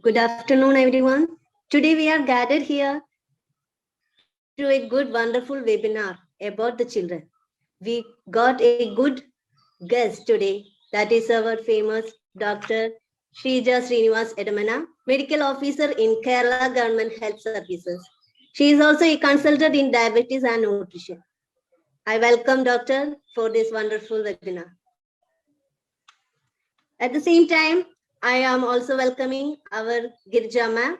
Good afternoon, everyone. Today we are gathered here to a good, wonderful webinar about the children. We got a good guest today. That is our famous Dr. Shrija Srinivas Edamana, Medical Officer in Kerala Government Health Services. She is also a consultant in diabetes and nutrition. I welcome Doctor for this wonderful webinar. At the same time, I am also welcoming our Girja ma'am,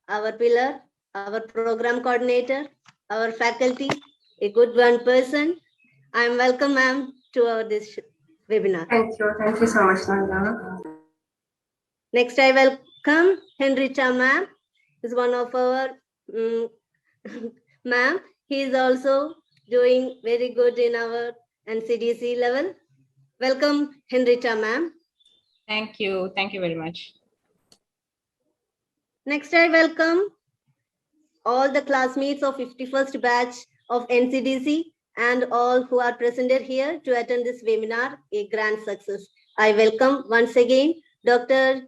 our pillar, our program coordinator, our faculty, a good one person. I am welcome ma'am to this webinar. Thank you so much, Nanda. Next, I welcome Henrietta ma'am, is one of our ma'am. He is also doing very good in our NCDC level. Welcome, Henrietta ma'am. Thank you very much. Next, I welcome all the classmates of 51st batch of NCDC and all who are presented here to attend this webinar, a grand success. I welcome once again Dr.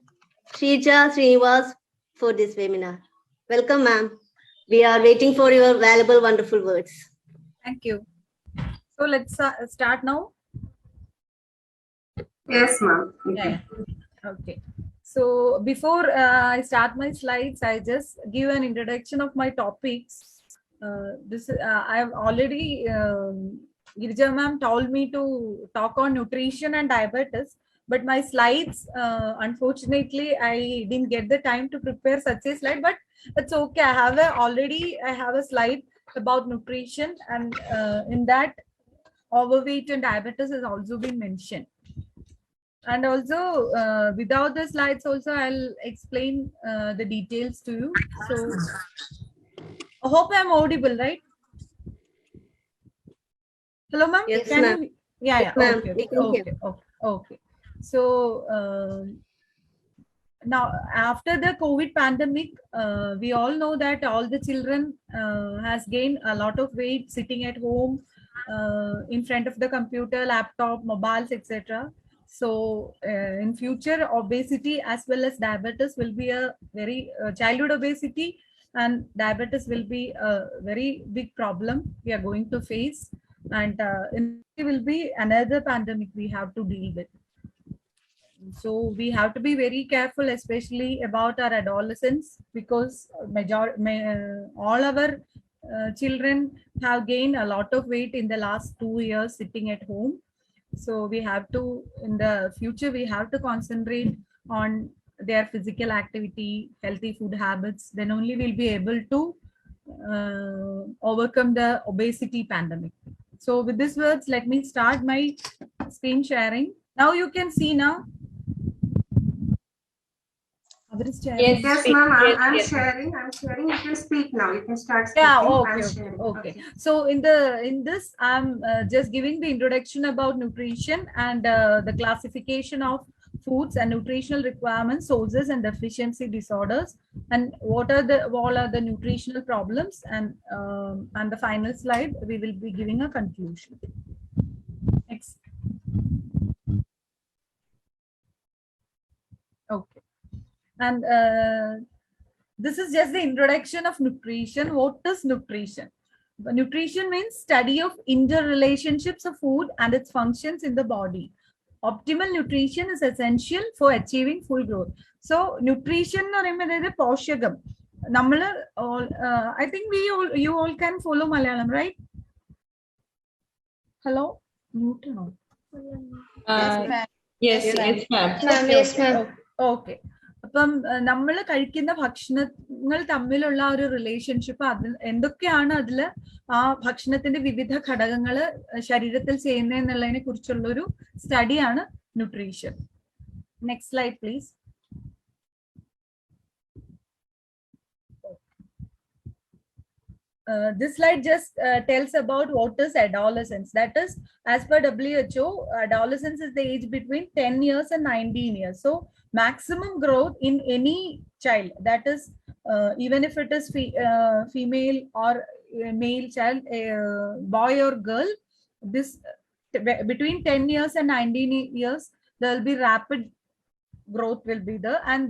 Shrija Srinivas for this webinar. Welcome, ma'am. We are waiting for your valuable, wonderful words. Thank you. So let's start now. Yes, ma'am. Yeah. Okay. So before I start my slides, I just give an introduction of my topics. I have already Girija ma'am told me to talk on nutrition and diabetes, but my slides, unfortunately, I didn't get the time to prepare such a slide. But it's okay. I have a slide about nutrition, and in that, overweight and diabetes has also been mentioned. And also, without the slides, also I'll explain the details to you. So, I hope I'm audible, right? Hello, ma'am. Yes, ma'am. Yeah. Yes, Okay. So now, after the COVID pandemic, we all know that all the children has gained a lot of weight sitting at home in front of the computer, laptop, mobiles, etc. So in future, obesity as well as diabetes will be a very childhood obesity and diabetes will be a very big problem we are going to face, and it will be another pandemic we have to deal with. So we have to be very careful, especially about our adolescents, because all our children have gained a lot of weight in the last 2 years sitting at home. So we have to, in the future, we have to concentrate on their physical activity, healthy food habits. Then only we'll be able to overcome the obesity pandemic. So with these words, let me start my screen sharing. Now you can see now. Yes, ma'am. I'm sharing. You can speak now. You can start speaking. Yeah. Okay. So in this, I'm just giving the introduction about nutrition and the classification of foods and nutritional requirements, sources and deficiency disorders, and what are the nutritional problems, and the final slide we will be giving a conclusion. Next. Okay. And this is just the introduction of nutrition. What is nutrition? Nutrition means study of interrelationships of food and its functions in the body. Optimal nutrition is essential for achieving full growth. So nutrition is poshagam. I think you all can follow Malayalam, right? Hello? Yes, ma'am. Okay. അപ്പം നമ്മൾ കഴിക്കുന്ന ഭക്ഷണങ്ങൾ തമ്മിലുള്ള ഒരു relationship എന്തൊക്കെയാണ് അതിൽ ആ ഭക്ഷണത്തിന്റെ വിവിധ ഘടകങ്ങൾ ശരീരത്തിൽ ചെയ്യുന്നതെന്നുള്ളതിനെ കുറിച്ചുള്ള ഒരു സ്റ്റഡിയാണ് nutrition. Next slide please. This slide just tells about what is adolescence. That is, as per WHO, adolescence is the age between 10 years and 19 years. So maximum growth in any child, that is even if it is female or male child, boy or girl, this between 10 years and 19 years there will be rapid growth will be there, and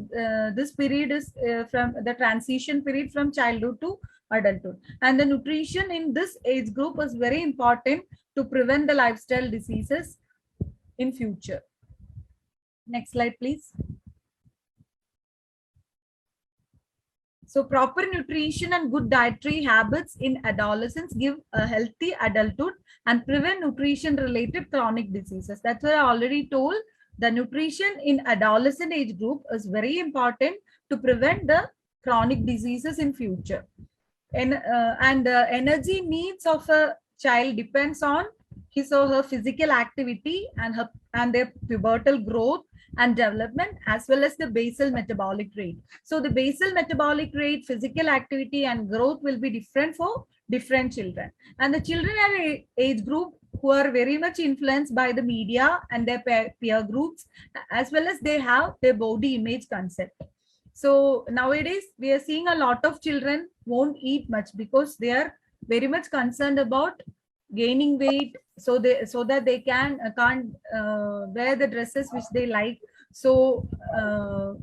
this period is from the transition period from childhood to adulthood, and the nutrition in this age group is very important to prevent the lifestyle diseases in future. Next slide, please. So proper nutrition and good dietary habits in adolescence give a healthy adulthood and prevent nutrition related chronic diseases. That's what I already told. The nutrition in adolescent age group is very important to prevent the chronic diseases in future. And the energy needs of a child depends on his or her physical activity and their pubertal growth and development, as well as the basal metabolic rate. So the basal metabolic rate, physical activity and growth will be different for different children. And the children at an age group who are very much influenced by the media and their peer groups, as well as they have their body image concept. So nowadays we are seeing a lot of children won't eat much because they are very much concerned about gaining weight, so that they can't wear the dresses which they like. So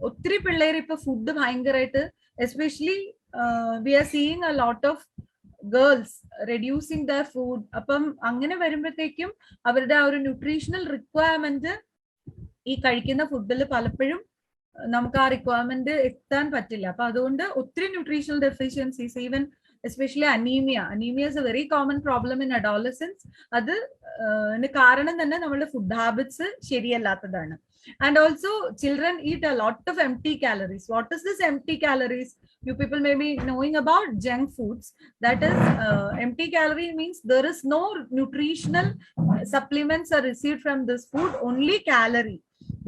ഒത്തിരി പിള്ളേർ ഇപ്പൊ food ഭയങ്കരമായിട്ട്, especially we are seeing a lot of girls reducing their food. അപ്പം അങ്ങനെ വരുമ്പോഴത്തേക്കും അവരുടെ ആ ഒരു ന്യൂട്രീഷണൽ റിക്വയർമെന്റ് ഈ കഴിക്കുന്ന ഫുഡിൽ പലപ്പോഴും നമുക്ക് ആ റിക്വയർമെന്റ് എത്താൻ പറ്റില്ല. അപ്പൊ അതുകൊണ്ട് ഒത്തിരി nutritional deficiencies, even especially anemia. Anemia is a very common problem in adolescence. അത് കാരണം തന്നെ നമ്മളുടെ ഫുഡ് ഹാബിറ്റ്സ് ശരിയല്ലാത്തതാണ്. And also children eat a lot of empty calories. What is this empty calories? You people may be knowing about junk foods. That is empty calorie means there is no nutritional supplements are received from this food, only calorie.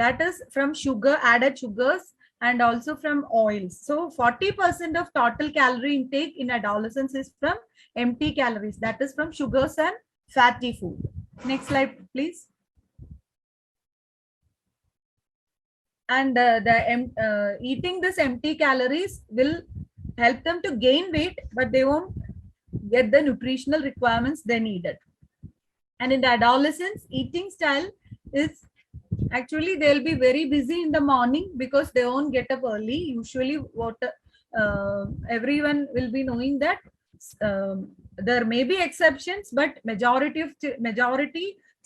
That is from sugar, added sugars, and also from oils. So 40% of total calorie intake in adolescence is from empty calories. That is from sugars and fatty food. Next slide, please. And eating this empty calories will help them to gain weight, but they won't get the nutritional requirements they needed. And in the adolescence, eating style is actually they'll be very busy in the morning because they won't get up early. Usually what everyone will be knowing that there may be exceptions, but majority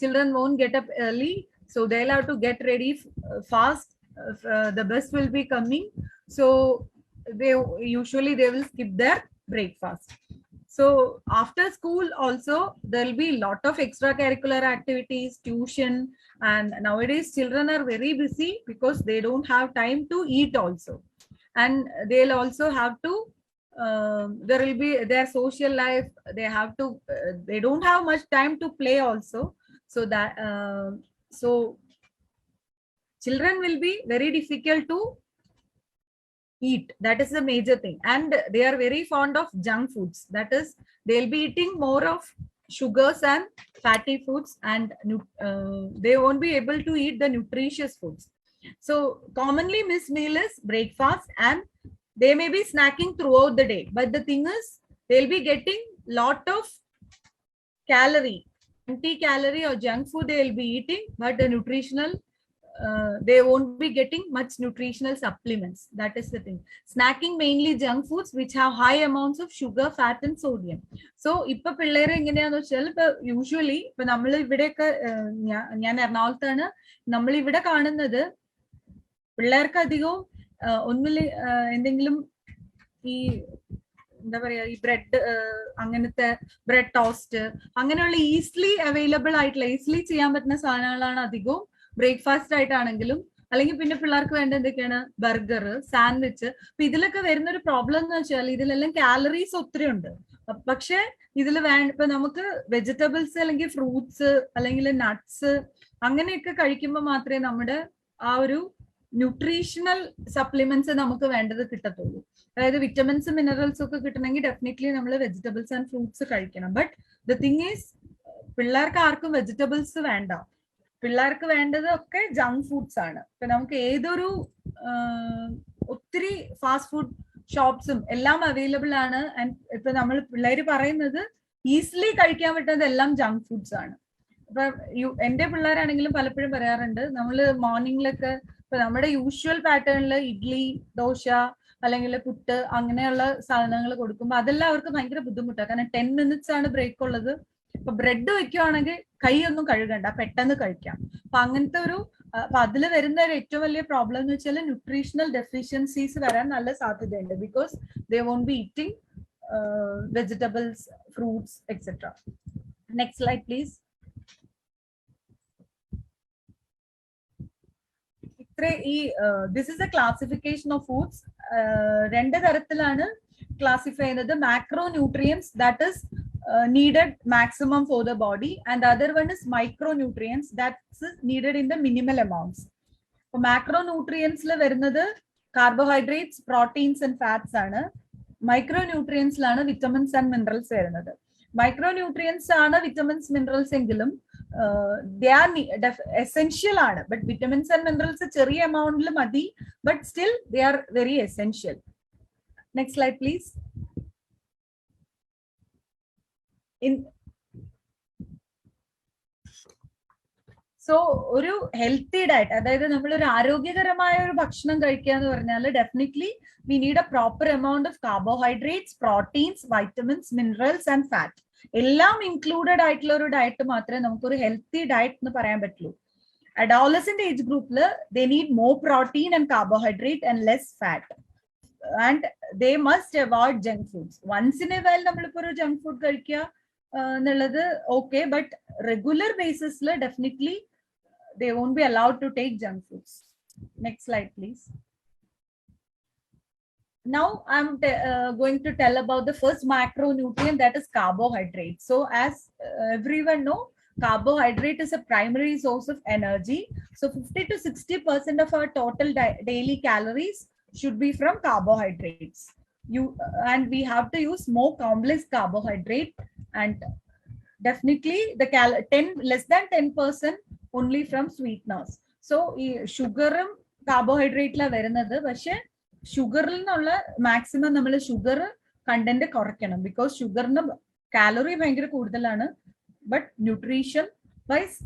children won't get up early, so they'll have to get ready fast. The bus will be coming, so they will skip their breakfast. So after school also there will be a lot of extracurricular activities, tuition, and nowadays children are very busy because they don't have time to eat also, and they'll also have to there will be their social life. They don't have much time to play also, so that children will be very difficult to eat. That is the major thing. And they are very fond of junk foods. That is, they'll be eating more of sugars and fatty foods, and they won't be able to eat the nutritious foods. So commonly missed meal is breakfast, and they may be snacking throughout the day. But the thing is, they'll be getting lot of empty calorie or junk food they'll be eating, but the nutritional they won't be getting much nutritional supplements. That is the thing. Snacking mainly junk foods which have high amounts of sugar, fat and sodium. So ipo pillere enganeyaanu vechal usually ipo nammal ividekka njan Ernakulathaanu nammal ivide kaanunnathu pillarku adhigam onnil endengilum ee എന്താ പറയാ ഈ bread അങ്ങനത്തെ bread toast അങ്ങനെയുള്ള easily available ആയിട്ടുള്ള easily ചെയ്യാൻ പറ്റുന്ന സാധനങ്ങളാണ് അധികവും ബ്രേക്ക്ഫാസ്റ്റ് ആയിട്ടാണെങ്കിലും. അല്ലെങ്കിൽ പിന്നെ പിള്ളേർക്ക് വേണ്ട എന്തൊക്കെയാണ് ബർഗർ, സാൻഡ്വിച്ച്. അപ്പൊ ഇതിലൊക്കെ വരുന്ന ഒരു പ്രോബ്ലം എന്ന് വെച്ചാൽ ഇതിലെല്ലാം കാലറീസ് ഒത്തിരി ഉണ്ട്. പക്ഷെ ഇതിൽ ഇപ്പൊ നമുക്ക് വെജിറ്റബിൾസ് അല്ലെങ്കിൽ ഫ്രൂട്ട്സ് അല്ലെങ്കിൽ നട്ട്സ് അങ്ങനെയൊക്കെ കഴിക്കുമ്പോൾ മാത്രമേ നമ്മുടെ ആ ഒരു ന്യൂട്രീഷണൽ സപ്ലിമെന്റ്സ് നമുക്ക് വേണ്ടത് കിട്ടത്തുള്ളൂ. അതായത് വിറ്റമിൻസ് മിനറൽസ് ഒക്കെ കിട്ടണമെങ്കിൽ ഡെഫിനറ്റ്ലി നമ്മൾ വെജിറ്റബിൾസ് ആൻഡ് ഫ്രൂട്ട്സ് കഴിക്കണം. ബട്ട് ദ തിങ് ഈസ് പിള്ളേർക്ക് ആർക്കും വെജിറ്റബിൾസ് വേണ്ട. പിള്ളേർക്ക് വേണ്ടത് ഒക്കെ ജങ്ക് ഫുഡ്സ് ആണ്. ഇപ്പൊ നമുക്ക് ഏതൊരു ഒത്തിരി ഫാസ്റ്റ് ഫുഡ് ഷോപ്സും എല്ലാം അവൈലബിൾ ആണ്. ആൻഡ് ഇപ്പൊ നമ്മൾ പിള്ളേര് പറയുന്നത് ഈസിലി കഴിക്കാൻ പറ്റുന്നത് എല്ലാം ജങ്ക് ഫുഡ്സ് ആണ്. അപ്പൊ എന്റെ പിള്ളേരാണെങ്കിലും പലപ്പോഴും പറയാറുണ്ട്, നമ്മള് മോർണിംഗിലൊക്കെ ഇപ്പൊ നമ്മുടെ യൂഷ്വൽ പാറ്റേണിൽ ഇഡ്ലി, ദോശ അല്ലെങ്കിൽ പുട്ട് അങ്ങനെയുള്ള സാധനങ്ങൾ കൊടുക്കുമ്പോൾ അതെല്ലാം അവർക്ക് ഭയങ്കര ബുദ്ധിമുട്ടാണ്. കാരണം 10 minutes ആണ് ബ്രേക്ക് ഉള്ളത്. ഇപ്പൊ ബ്രെഡ് വെക്കുവാണെങ്കിൽ കൈ ഒന്നും കഴുകണ്ട, പെട്ടെന്ന് കഴിക്കാം. അപ്പൊ അങ്ങനത്തെ ഒരു അപ്പൊ അതിൽ വരുന്ന ഒരു ഏറ്റവും വലിയ പ്രോബ്ലം എന്ന് വെച്ചാൽ ന്യൂട്രീഷണൽ ഡെഫിഷ്യൻസീസ് വരാൻ നല്ല സാധ്യതയുണ്ട്. Because they won't be eating vegetables, fruits etcetera. Next slide please. This is a classification of foods. രണ്ട് തരത്തിലാണ് ക്ലാസിഫൈ ചെയ്യുന്നത്. Macronutrients, that is needed maximum for the body, and the other one is micronutrients, that's needed in the minimal amounts. So macronutrients la varunathu carbohydrates, proteins and fats aanu. Micronutrients lana vitamins and minerals varunathu. Micronutrients aanu vitamins, minerals engilum they are essential aanu, but vitamins and minerals cheriya amount il madi, but still they are very essential. Next slide please. So ഒരു healthy diet, അതായത് നമ്മൾ ഒരു ആരോഗ്യകരമായ ഒരു ഭക്ഷണം കഴിക്കുക എന്ന് പറഞ്ഞാൽ definitely we need A proper amount of carbohydrates, proteins, vitamins, minerals and fat. എല്ലാം ഇൻക്ലൂഡഡ് ആയിട്ടുള്ള ഒരു ഡയറ്റ് മാത്രമേ നമുക്കൊരു ഹെൽത്തി ഡയറ്റ് എന്ന് പറയാൻ പറ്റുള്ളൂ. അഡോളസെന്റ് ഏജ് ഗ്രൂപ്പിൽ they need more protein and carbohydrate and less fat. And they must avoid junk foods. Once in a while നമ്മളിപ്പോ ഒരു ജങ്ക് ഫുഡ് കഴിക്കുക എന്നുള്ളത് ഓക്കെ, ബട്ട് റെഗുലർ ബേസിസിൽ definitely they won't be allowed to take junk foods. Next slide please. Now I'm going to tell about the first macronutrient, that is carbohydrate. So as everyone know, carbohydrate is a primary source of energy. So 50 to 60% of our total daily calories should be from carbohydrates. And we have to use more complex carbohydrate, and definitely the less than 10% only from sweeteners. So sugar carbohydrate la varunathu, പക്ഷെ ഷുഗറിൽ നിന്നുള്ള maximum നമ്മൾ sugar content കുറയ്ക്കണം. Because ഷുഗറിന് calorie ഭയങ്കര കൂടുതലാണ്, but nutrition wise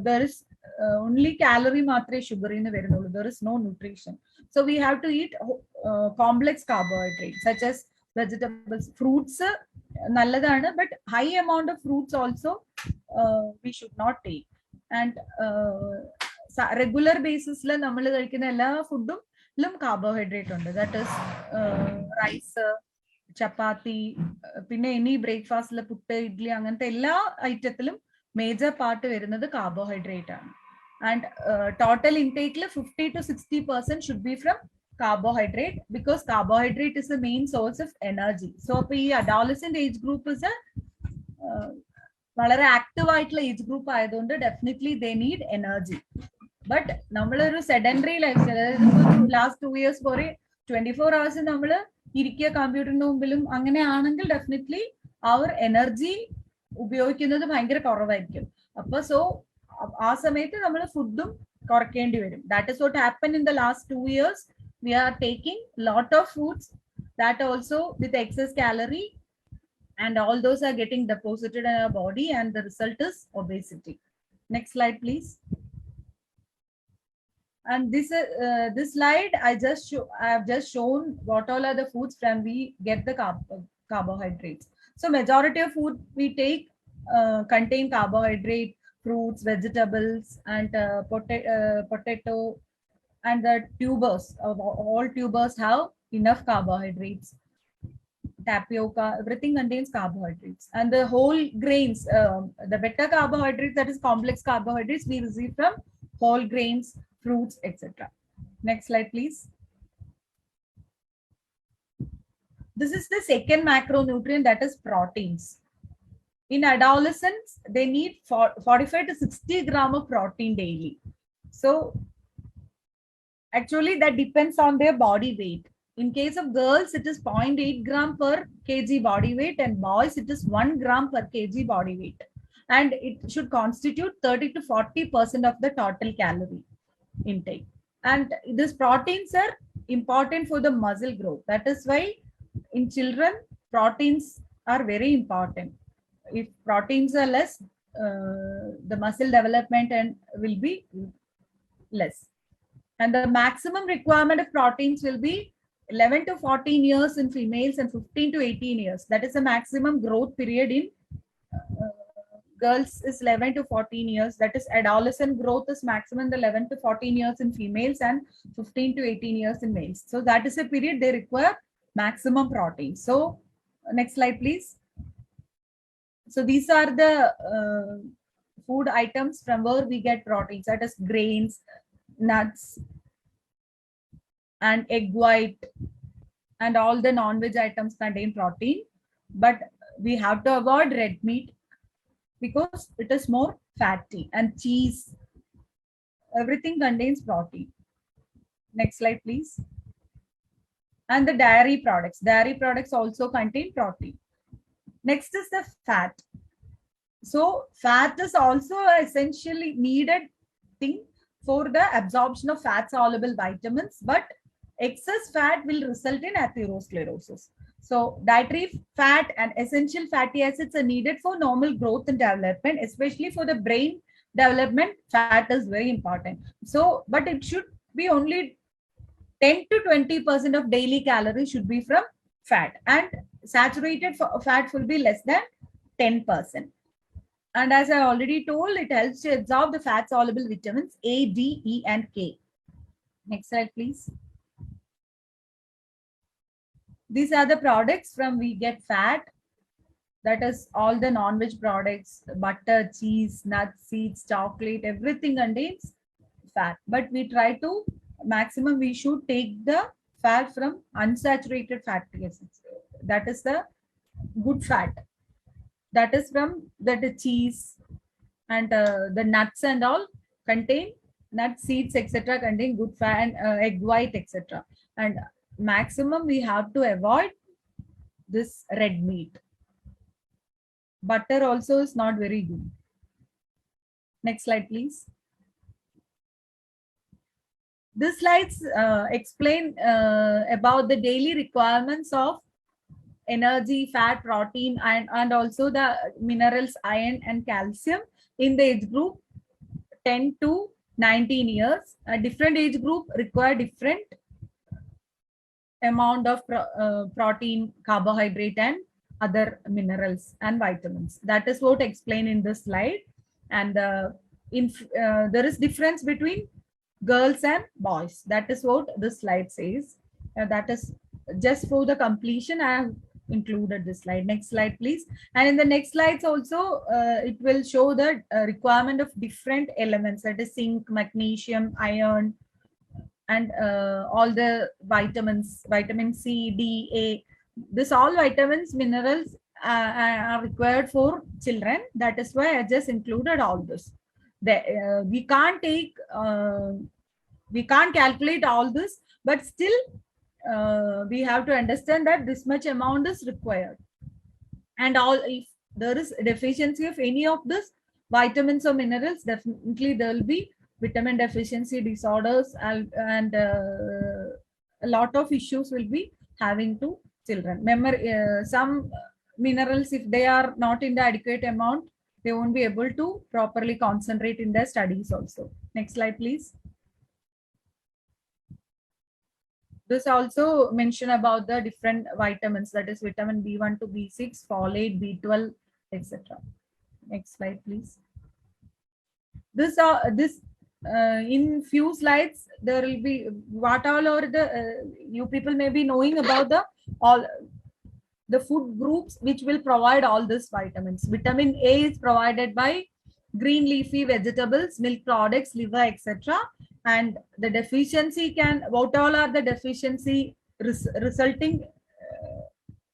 there is only calorie മാത്രമേ ഷുഗറിൽ നിന്ന് വരുന്നുള്ളൂ. There is no nutrition. So we have to eat complex carbohydrate such as vegetables. Fruits നല്ലതാണ്, but high amount of fruits also we should not take. And regular ബേസിസിൽ നമ്മൾ കഴിക്കുന്ന എല്ലാ ഫുഡും കാർബോഹൈഡ്രേറ്റ് ഉണ്ട്. ദാറ്റ് ഇസ് റൈസ്, ചപ്പാത്തി, പിന്നെ ഇനി ബ്രേക്ക്ഫാസ്റ്റിൽ പുട്ട്, ഇഡ്ലി, അങ്ങനത്തെ എല്ലാ ഐറ്റത്തിലും മേജർ പാർട്ട് വരുന്നത് കാർബോഹൈഡ്രേറ്റ് ആണ്. ആൻഡ് ടോട്ടൽ ഇൻടേക്കിൽ 50 to 60% should be from carbohydrate, because carbohydrate is the main source of energy. So appo ee adolescent age group is a വളരെ ആക്റ്റീവ് ആയിട്ടുള്ള ഏജ് ഗ്രൂപ്പ് ആയതുകൊണ്ട് definitely they need energy. But നമ്മളൊരു sedentary life style, അതായത് last 2 years പോലെ 24 hours നമ്മൾ ഇരിക്കുക കമ്പ്യൂട്ടറിന്റെ മുമ്പിലും അങ്ങനെ ആണെങ്കിൽ ഡെഫിനറ്റ്ലി അവർ എനർജി ഉപയോഗിക്കുന്നത് ഭയങ്കര കുറവായിരിക്കും. അപ്പൊ സോ ആ സമയത്ത് നമ്മൾ ഫുഡും കുറയ്ക്കേണ്ടി വരും. That is what happen in the last 2 years. We are taking lot of foods that also with excess calorie, and all those are getting deposited in our body, and the result is obesity. Next slide please. And this slide I have just shown what all are the foods from we get the carbohydrates. So majority of food we take contain carbohydrate, fruits, vegetables, and potato, and the tubers. All tubers have enough carbohydrates. Tapioca, everything contains carbohydrates. And the whole grains, the better carbohydrates, that is complex carbohydrates, we receive from whole grains, fruits, etc. Next slide please. This is the second macronutrient, that is proteins. In adolescents they need 45 to 60 grams of protein daily. So actually that depends on their body weight. In case of girls it is 0.8 gram per kg body weight, and boys it is 1 gram per kg body weight, and it should constitute 30 to 40% of the total calorie intake. And these proteins are important for the muscle growth. That is why in children proteins are very important. If proteins are less, the muscle development and will be less. And the maximum requirement of proteins will be 11 to 14 years in females and 15 to 18 years. That is the maximum growth period in girls is 11 to 14 years. That is adolescent growth is maximum 11 to 14 years in females and 15 to 18 years in males. So that is a period they require maximum protein. So next slide, please. So these are the food items from where we get proteins, that is grains, nuts, and egg white, and all the non-veg items contain protein. But we have to avoid red meat because it is more fatty, and cheese, everything contains protein. Next slide, please. And the dairy products. Dairy products also contain protein. Next is the fat. So fat is also an essentially needed thing for the absorption of fat soluble vitamins, but excess fat will result in atherosclerosis. So dietary fat and essential fatty acids are needed for normal growth and development, especially for the brain development. Fat is very important. So, but it should be only 10 to 20% of daily calories should be from fat, and saturated fat will be less than 10%. And as I already told, it helps to absorb the fat soluble vitamins A, D, E, and K. Next slide, please. These are the products from we get fat. That is all the non-veg products, butter, cheese, nuts, seeds, chocolate, everything contains fat. But we try to maximum, we should take the fat from unsaturated fatty acids. That is the good fat. That is from the cheese, and the nuts and all contain nuts, seeds, etc. contain good fat, and egg white, etc. And maximum we have to avoid this red meat. Butter also is not very good. Next slide, please. This slides explain about the daily requirements of energy, fat, protein, and also the minerals, iron and calcium in the age group 10 to 19 years. A different age group require different amount of protein, carbohydrate, and other minerals and vitamins. That is what explained in this slide. And there is difference between girls and boys. That is what this slide says. That is just for the completion. I have included this slide. Next slide, please. And in the next slides also, it will show the requirement of different elements, that is zinc, magnesium, iron, and all the vitamins, vitamin C, D, A. This all vitamins, minerals are required for children. That is why I just included all this. We can't take, we can't calculate all this, but still we have to understand that this much amount is required. And all, if there is a deficiency of any of this vitamins or minerals, definitely there will be vitamin deficiency disorders, and a lot of issues will be having to children. Some minerals, if they are not in the adequate amount, they won't be able to properly concentrate in their studies also. Next slide, please. This also mention about the different vitamins, that is vitamin B1 to B6, folate, B12, etc. Next slide, please. In few slides there will be what all are the you people may be knowing about the food groups which will provide all these vitamins. Vitamin A is provided by green leafy vegetables, milk products, liver, etc. And the deficiency what all are the deficiency resulting?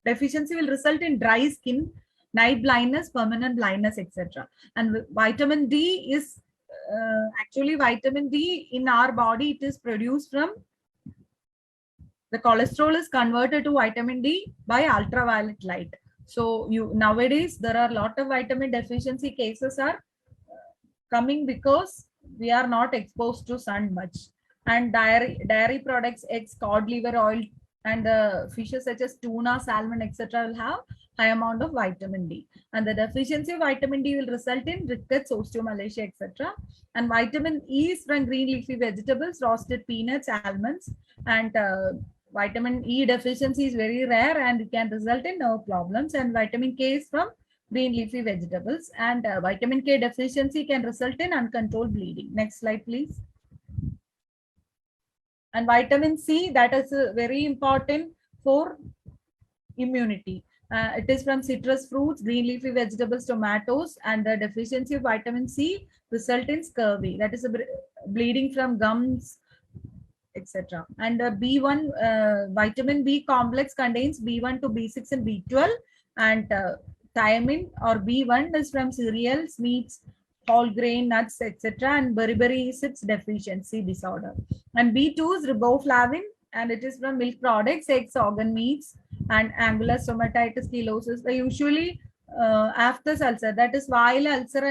Deficiency will result in dry skin, night blindness, permanent blindness, etc. And vitamin D is actually vitamin D in our body, it is produced from the cholesterol is converted to vitamin D by ultraviolet light. So nowadays there are a lot of vitamin deficiency cases are coming because we are not exposed to sun much. And dairy products, eggs, cod liver oil, And the fishes such as tuna, salmon, etc. will have high amount of vitamin D. And the deficiency of vitamin D will result in rickets, osteomalacia, etc. And vitamin E is from green leafy vegetables, roasted peanuts, almonds. And vitamin E deficiency is very rare and it can result in nerve problems. And vitamin K is from green leafy vegetables. And vitamin K deficiency can result in uncontrolled bleeding. Next slide, please. And vitamin C, that is very important for immunity. It is from citrus fruits, green leafy vegetables, tomatoes, and the deficiency of vitamin C result in scurvy. That is a bleeding from gums, etc. And B1, vitamin B complex contains B1 to B6 and B12, and thiamine or B1 is from cereals, meats, whole grain, nuts, etc. And beriberi is its deficiency disorder. And B2 is riboflavin, and it is from milk products, eggs, organ meats, and angular stomatitis chelosis. Usually after ulcer, that is while ulcer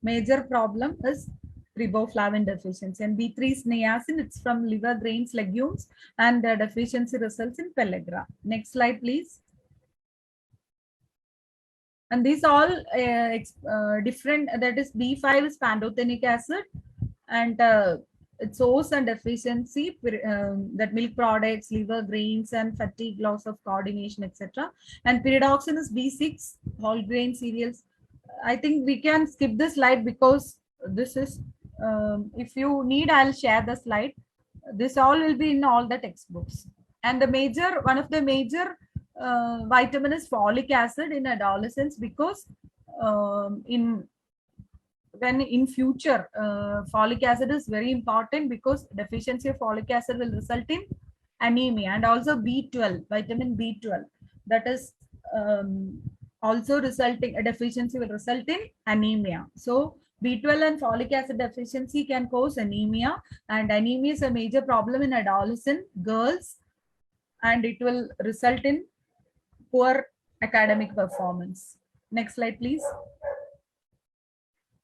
major problem is riboflavin deficiency. And B3 is niacin, it's from liver, grains, legumes, and the deficiency results in pellagra. Next slide, please. And these all different, that is B5 is pantothenic acid, and its source and deficiency, that milk products, liver, grains, and fatigue, loss of coordination, etc. And pyridoxine is B6, whole grain cereals. I think we can skip this slide because this is, if you need, I'll share the slide. This all will be in all the textbooks. And the major, one of the major vitamin is folic acid in adolescents, because in future folic acid is very important, because deficiency of folic acid will result in anemia. And also B12, vitamin B12, that is also resulting, a deficiency will result in anemia. So B12 and folic acid deficiency can cause anemia, and anemia is a major problem in adolescent girls, and it will result in poor academic performance. Next slide, please.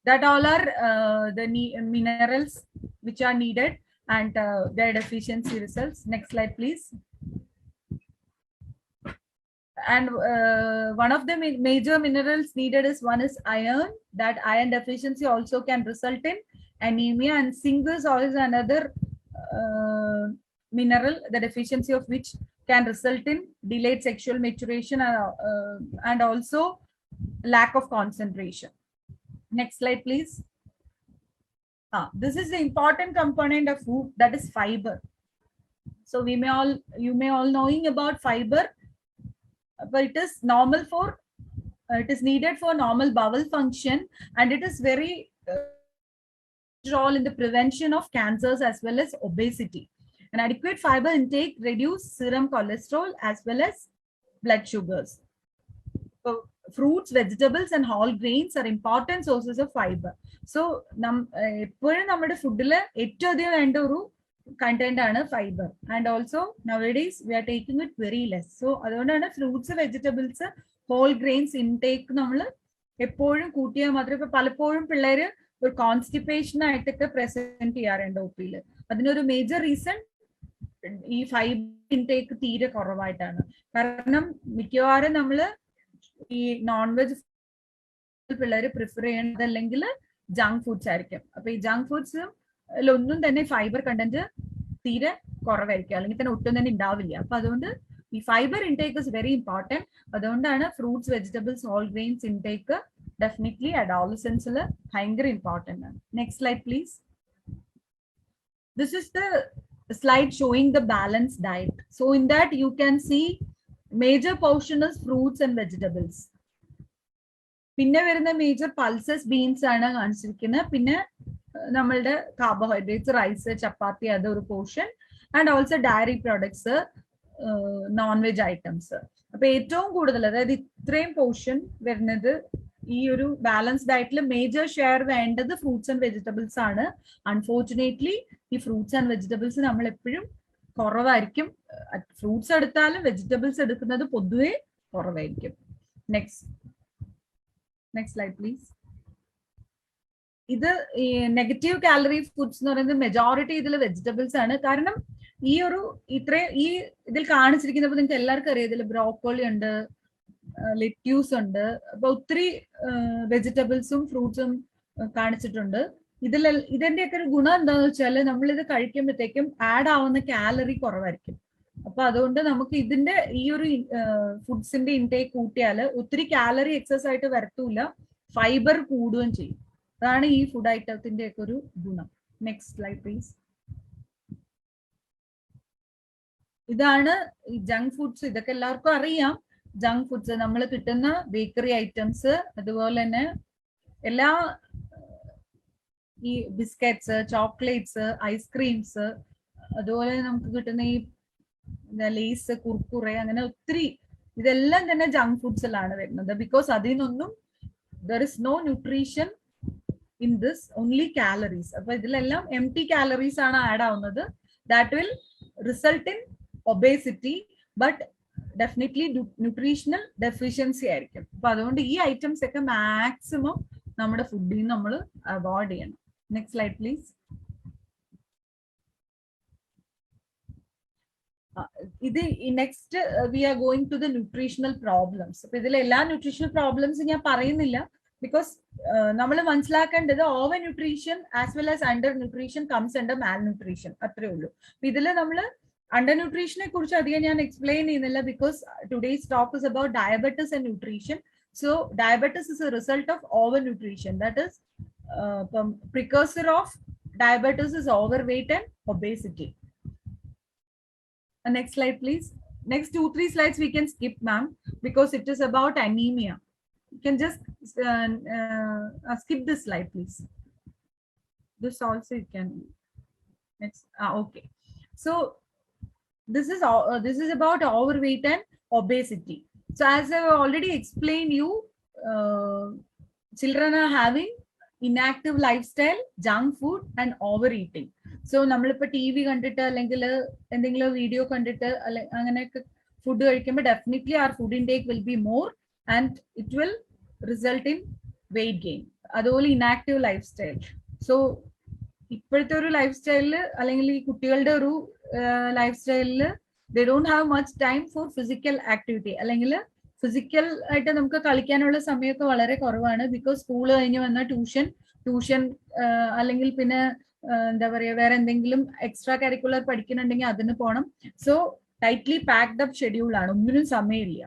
That all are the minerals which are needed, and their deficiency results. Next slide, please. And one of the major minerals needed is, one is iron. That iron deficiency also can result in anemia, and zinc is also another mineral, the deficiency of which can result in delayed sexual maturation and also lack of concentration. Next slide, please. This is the important component of food, that is fiber. So you may all knowing about fiber, but it is normal for, it is needed for normal bowel function, and it is very role in the prevention of cancers as well as obesity. An adequate fiber intake reduces serum cholesterol as well as blood sugars. So fruits, vegetables, and whole grains are important sources of fiber. So, food content and fiber. And also nowadays we are taking it very less. So, fruits, vegetables, whole grains intake constipation present here. Major reason fiber intake തീരെ കുറവായിട്ടാണ്. കാരണം മിക്കവാറും നമ്മൾ ഈ non veg പിള്ളേർ prefer ചെയ്യുന്നത് അല്ലെങ്കിൽ junk foods ആയിരിക്കും. അപ്പൊ ഈ ജങ്ക് ഫുഡ്സ് ഒന്നും തന്നെ ഫൈബർ കണ്ടന്റ് തീരെ കുറവായിരിക്കും, അല്ലെങ്കിൽ തന്നെ ഒട്ടും തന്നെ ഉണ്ടാവില്ല. അപ്പൊ അതുകൊണ്ട് ഈ fibre intake is very important. അതുകൊണ്ടാണ് fruits, vegetables, whole grains intake definitely അഡോളസൻസിൽ ഭയങ്കര ഇമ്പോർട്ടൻ്റ് ആണ്. Next slide please. This is the slide showing the balanced diet. So in that you can see major portion is fruits and vegetables. പിന്നെ വരുന്ന major pulses, beans ആണ് കാണിച്ചിരിക്കുന്നത്. പിന്നെ നമ്മളുടെ carbohydrates, rice, ചപ്പാത്തി, അതൊരു portion. And also diary products, non veg items. അപ്പൊ ഏറ്റവും കൂടുതൽ, അതായത് ഇത്രയും പോർഷൻ വരുന്നത് ഈ ഒരു ബാലൻസ് ഡയറ്റിൽ മേജർ ഷെയർ വേണ്ടത് ഫ്രൂട്ട്സ് ആൻഡ് വെജിറ്റബിൾസ് ആണ്. അൺഫോർച്ചുനേറ്റ്ലി ഈ ഫ്രൂട്ട്സ് ആൻഡ് വെജിറ്റബിൾസ് നമ്മൾ എപ്പോഴും കുറവായിരിക്കും. ഫ്രൂട്ട്സ് എടുത്താലും വെജിറ്റബിൾസ് എടുക്കുന്നത് പൊതുവെ കുറവായിരിക്കും. Next slide please. ഇത് ഈ നെഗറ്റീവ് കാലറി ഫുഡ്സ് എന്ന് പറയുന്നത് മെജോറിറ്റി ഇതിൽ വെജിറ്റബിൾസ് ആണ്. കാരണം ഇതിൽ കാണിച്ചിരിക്കുന്നപ്പോൾ നിങ്ങൾക്ക് എല്ലാവർക്കും അറിയാം, ഇതിൽ ബ്രോക്കോളി ഉണ്ട്, ലെറ്റ്യൂസ് ഉണ്ട്, അപ്പൊ ഒത്തിരി വെജിറ്റബിൾസും ഫ്രൂട്ട്സും കാണിച്ചിട്ടുണ്ട്. ഇതിന്റെയൊക്കെ ഒരു ഗുണം എന്താന്ന് വെച്ചാല് നമ്മളിത് കഴിക്കുമ്പോഴത്തേക്കും ആഡ് ആവുന്ന കാലറി കുറവായിരിക്കും. അപ്പൊ അതുകൊണ്ട് നമുക്ക് ഇതിന്റെ ഈ ഒരു ഫുഡ്സിന്റെ ഇൻടേക്ക് കൂട്ടിയാൽ ഒത്തിരി കാലറി എക്സസ് ആയിട്ട് വരത്തൂല, ഫൈബർ കൂടുകയും ചെയ്യും. അതാണ് ഈ ഫുഡ് ഐറ്റത്തിന്റെ ഒക്കെ ഒരു ഗുണം. Next slide please. ഇതാണ് ഈ ജങ്ക് ഫുഡ്സ്. ഇതൊക്കെ എല്ലാവർക്കും അറിയാം. ജങ്ക് ഫുഡ്സ് നമ്മൾ കിട്ടുന്ന ബേക്കറി ഐറ്റംസ്, അതുപോലെ തന്നെ എല്ലാ ഈ ബിസ്ക്കറ്റ്സ്, ചോക്ലേറ്റ്സ്, ഐസ്ക്രീംസ്, അതുപോലെ നമുക്ക് കിട്ടുന്ന ഈ ലേസ്, കുർക്കുറെ, അങ്ങനെ ഒത്തിരി ഇതെല്ലാം തന്നെ ജങ്ക് ഫുഡ്സിലാണ് വരുന്നത്. ബിക്കോസ് അതിൽ നിന്നൊന്നും there is no nutrition in this, only calories. അപ്പൊ ഇതിലെല്ലാം empty calories ആണ് ആഡ് ആവുന്നത്. That will result in obesity, but definitely nutritional deficiency ആയിരിക്കും. അപ്പൊ അതുകൊണ്ട് ഈ ഐറ്റംസ് ഒക്കെ മാക്സിമം നമ്മുടെ ഫുഡിൽ നിന്ന് നമ്മൾ അവോയ്ഡ് ചെയ്യണം. Next slide please. ഇത് next we are going to the nutritional problems. അപ്പൊ ഇതിൽ എല്ലാ ന്യൂട്രീഷണൽ പ്രോബ്ലംസ് ഞാൻ പറയുന്നില്ല, ബിക്കോസ് നമ്മൾ മനസ്സിലാക്കേണ്ടത് over nutrition as well as under nutrition comes under malnutrition, അത്രേ ഉള്ളൂ. അപ്പൊ ഇതിൽ നമ്മൾ അണ്ടർ ന്യൂട്രീഷനെ കുറിച്ച് അധികം ഞാൻ എക്സ്പ്ലെയിൻ ചെയ്യുന്നില്ല, because today's talk is about diabetes and nutrition. So diabetes is A result of over nutrition. That is precursor of diabetes is overweight and obesity. Next slide please. Next 2-3 slides we can skip, ma'am, because it is about anemia. You can just skip this slide please. This also you can. Next. Okay, so this is about overweight and obesity. So as I already explained you, children are having inactive lifestyle, junk food and overeating. So നമ്മളിപ്പോ T V കണ്ടിട്ട് അല്ലെങ്കിൽ എന്തെങ്കിലും video കണ്ടിട്ട് അങ്ങനെയൊക്കെ food കഴിക്കുമ്പോൾ definitely our food intake will be more and it will result in weight gain. അതുപോലെ inactive lifestyle. So ഇപ്പോഴത്തെ ഒരു ലൈഫ് സ്റ്റൈലില് അല്ലെങ്കിൽ ഈ കുട്ടികളുടെ ഒരു ലൈഫ് സ്റ്റൈലില് they don't have much time for physical activity, അല്ലെങ്കിൽ ഫിസിക്കൽ ആയിട്ട് നമുക്ക് കളിക്കാനുള്ള സമയമൊക്കെ വളരെ കുറവാണ്. ബിക്കോസ് സ്കൂൾ കഴിഞ്ഞ് വന്ന ട്യൂഷൻ അല്ലെങ്കിൽ പിന്നെ എന്താ പറയുക, വേറെ എന്തെങ്കിലും എക്സ്ട്രാ കരിക്കുലർ പഠിക്കുന്നുണ്ടെങ്കിൽ അതിന് പോകണം. So tightly packed up schedule ആണ്, ഒന്നിനും സമയമില്ല.